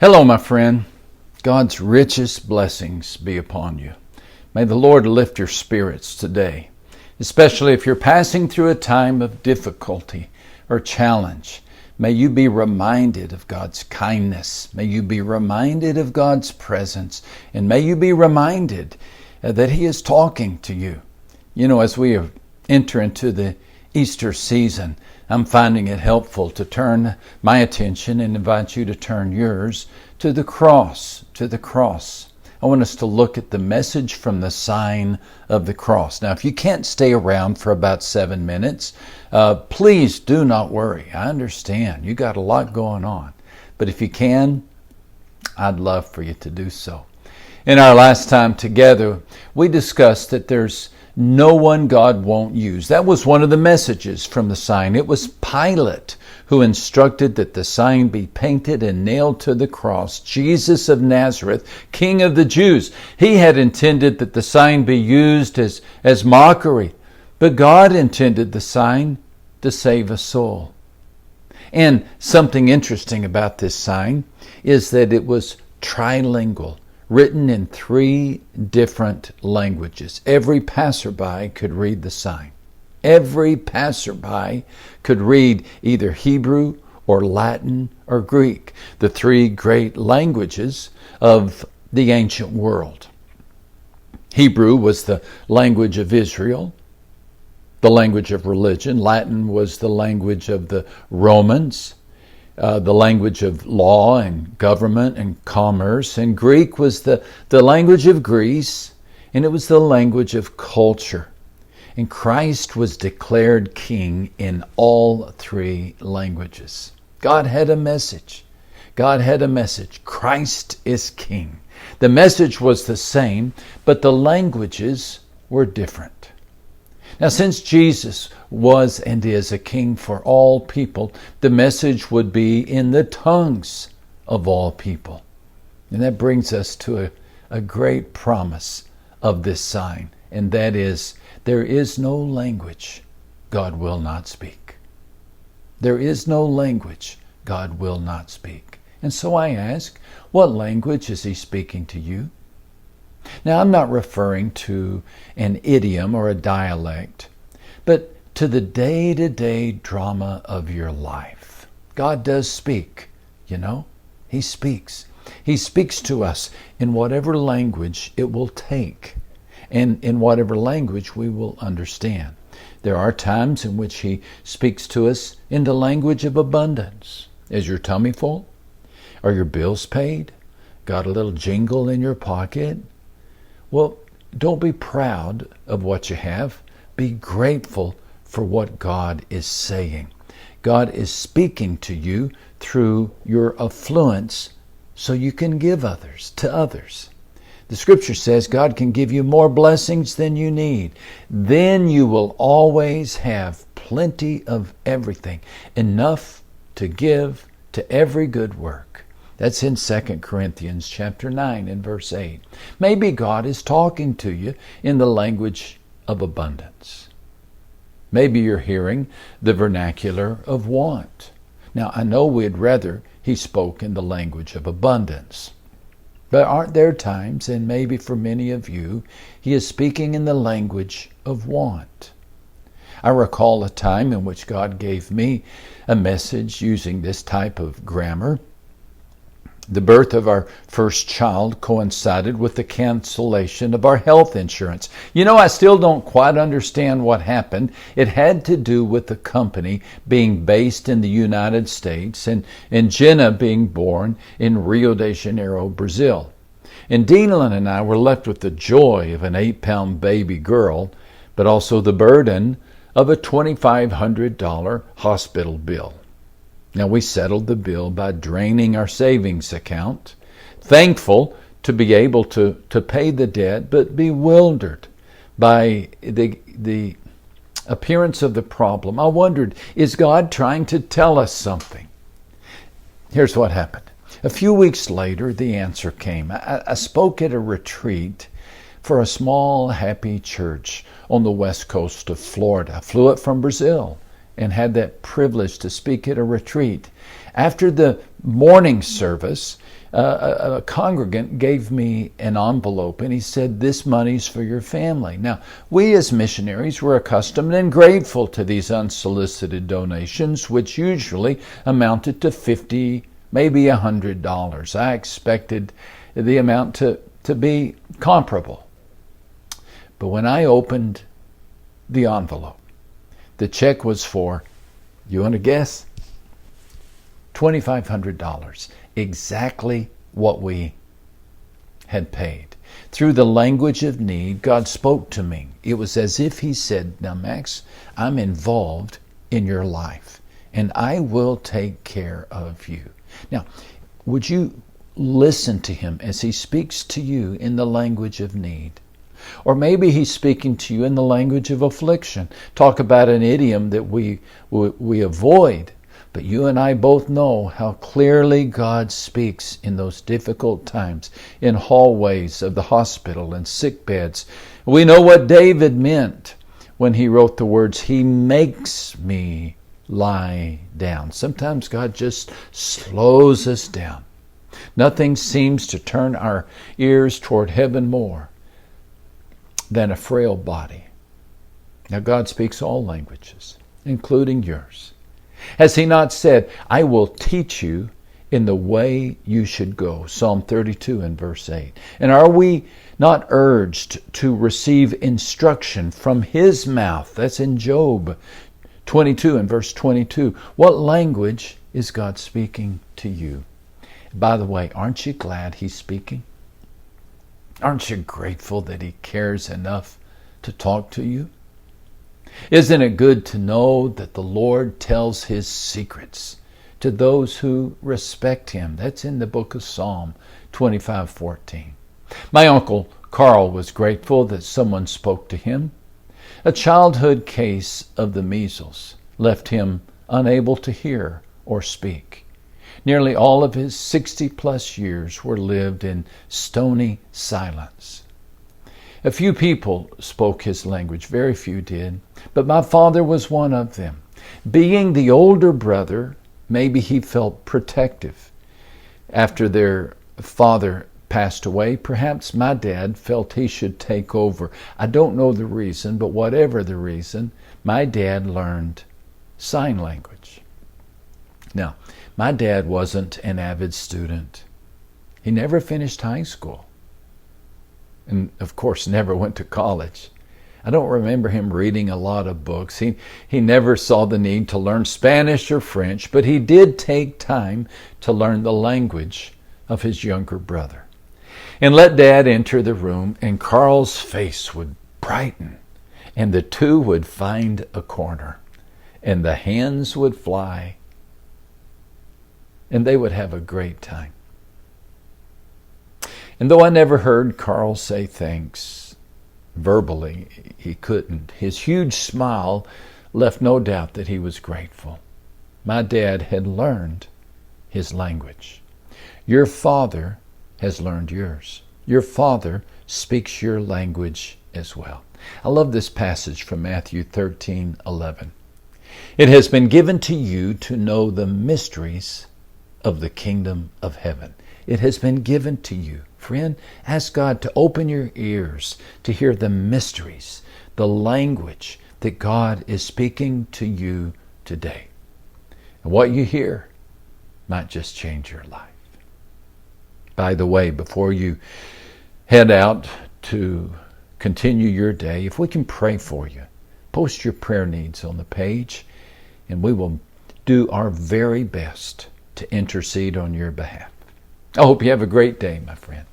Hello, my friend. God's richest blessings be upon you. May the Lord lift your spirits today, especially if you're passing through a time of difficulty or challenge. May you be reminded of God's kindness. May you be reminded of God's presence. And may you be reminded that He is talking to you. You know, as we enter into the Easter season, I'm finding it helpful to turn my attention and invite you to turn yours to the cross, I want us to look at the message from the sign of the cross. Now, if you can't stay around for about 7 minutes, please do not worry. I understand. You got a lot going on. But if you can, I'd love for you to do so. In our last time together, we discussed that there's no one God won't use. That was one of the messages from the sign. It was Pilate who instructed that the sign be painted and nailed to the cross. Jesus of Nazareth, King of the Jews. He had intended that the sign be used as mockery, but God intended the sign to save a soul. And something interesting about this sign is that it was trilingual, written in 3 different languages. Every passerby could read the sign. Every passerby could read either Hebrew or Latin or Greek, the 3 great languages of the ancient world. Hebrew was the language of Israel, the language of religion. Latin was the language of the Romans, the language of law and government and commerce. And Greek was the language of Greece, and it was the language of culture. And Christ was declared king in all 3 languages. God had a message. Christ is king. The message was the same, but the languages were different. Now, since Jesus was and is a king for all people, the message would be in the tongues of all people. And that brings us to a great promise of this sign, and that is, there is no language God will not speak. There is no language God will not speak. And so I ask, what language is He speaking to you? Now, I'm not referring to an idiom or a dialect, but to the day-to-day drama of your life. God does speak, you know. He speaks. He speaks to us in whatever language it will take, and in whatever language we will understand. There are times in which He speaks to us in the language of abundance. Is your tummy full? Are your bills paid? Got a little jingle in your pocket? Well, don't be proud of what you have. Be grateful for what God is saying. God is speaking to you through your affluence so you can give to others. The scripture says God can give you more blessings than you need. Then you will always have plenty of everything, enough to give to every good work. That's in 2 Corinthians chapter 9 and verse 8. Maybe God is talking to you in the language of abundance. Maybe you're hearing the vernacular of want. Now, I know we'd rather He spoke in the language of abundance. But aren't there times, and maybe for many of you, He is speaking in the language of want? I recall a time in which God gave me a message using this type of grammar. The birth of our first child coincided with the cancellation of our health insurance. You know, I still don't quite understand what happened. It had to do with the company being based in the United States and Jenna being born in Rio de Janeiro, Brazil. And Deanlin and I were left with the joy of an 8-pound baby girl, but also the burden of a $2,500 hospital bill. Now, we settled the bill by draining our savings account, thankful to be able to pay the debt, but bewildered by the appearance of the problem. I wondered, is God trying to tell us something? Here's what happened. A few weeks later, the answer came. I spoke at a retreat for a small, happy church on the west coast of Florida. I flew up from Brazil and had that privilege to speak at a retreat. After the morning service, a congregant gave me an envelope and he said, "This money's for your family." Now, we as missionaries were accustomed and grateful to these unsolicited donations, which usually amounted to $50, maybe $100. I expected the amount to be comparable. But when I opened the envelope, the check was for, you want to guess? $2,500, exactly what we had paid. Through the language of need, God spoke to me. It was as if He said, "Now, Max, I'm involved in your life, and I will take care of you." Now, would you listen to Him as He speaks to you in the language of need? Or maybe He's speaking to you in the language of affliction. Talk about an idiom that we avoid. But you and I both know how clearly God speaks in those difficult times, in hallways of the hospital and sick beds. We know what David meant when he wrote the words, "He makes me lie down." Sometimes God just slows us down. Nothing seems to turn our ears toward heaven more than a frail body. Now, God speaks all languages, including yours. Has He not said, "I will teach you in the way you should go"? Psalm 32 and verse 8. And are we not urged to receive instruction from His mouth? That's in Job 22 and verse 22. What language is God speaking to you? By the way, aren't you glad He's speaking? Aren't you grateful that He cares enough to talk to you? Isn't it good to know that the Lord tells His secrets to those who respect Him? That's in the book of Psalm 25:14. My Uncle Carl was grateful that someone spoke to him. A childhood case of the measles left him unable to hear or speak. Nearly all of his 60-plus years were lived in stony silence. A few people spoke his language, very few did, but my father was one of them. Being the older brother, maybe he felt protective. After their father passed away, perhaps my dad felt he should take over. I don't know the reason, but whatever the reason, my dad learned sign language. Now, my dad wasn't an avid student. He never finished high school. And of course never went to college. I don't remember him reading a lot of books. He never saw the need to learn Spanish or French, but he did take time to learn the language of his younger brother. And let Dad enter the room, and Carl's face would brighten, and the two would find a corner, and the hands would fly, and they would have a great time. And though I never heard Carl say thanks verbally, he couldn't. His huge smile left no doubt that he was grateful. My dad had learned his language. Your father has learned yours. Your father speaks your language as well. I love this passage from Matthew 13:11. It has been given to you to know the mysteries of the kingdom of heaven. It has been given to you. Friend, ask God to open your ears to hear the mysteries, the language that God is speaking to you today. And what you hear might just change your life. By the way, before you head out to continue your day, if we can pray for you, post your prayer needs on the page, and we will do our very best to intercede on your behalf. I hope you have a great day, my friend.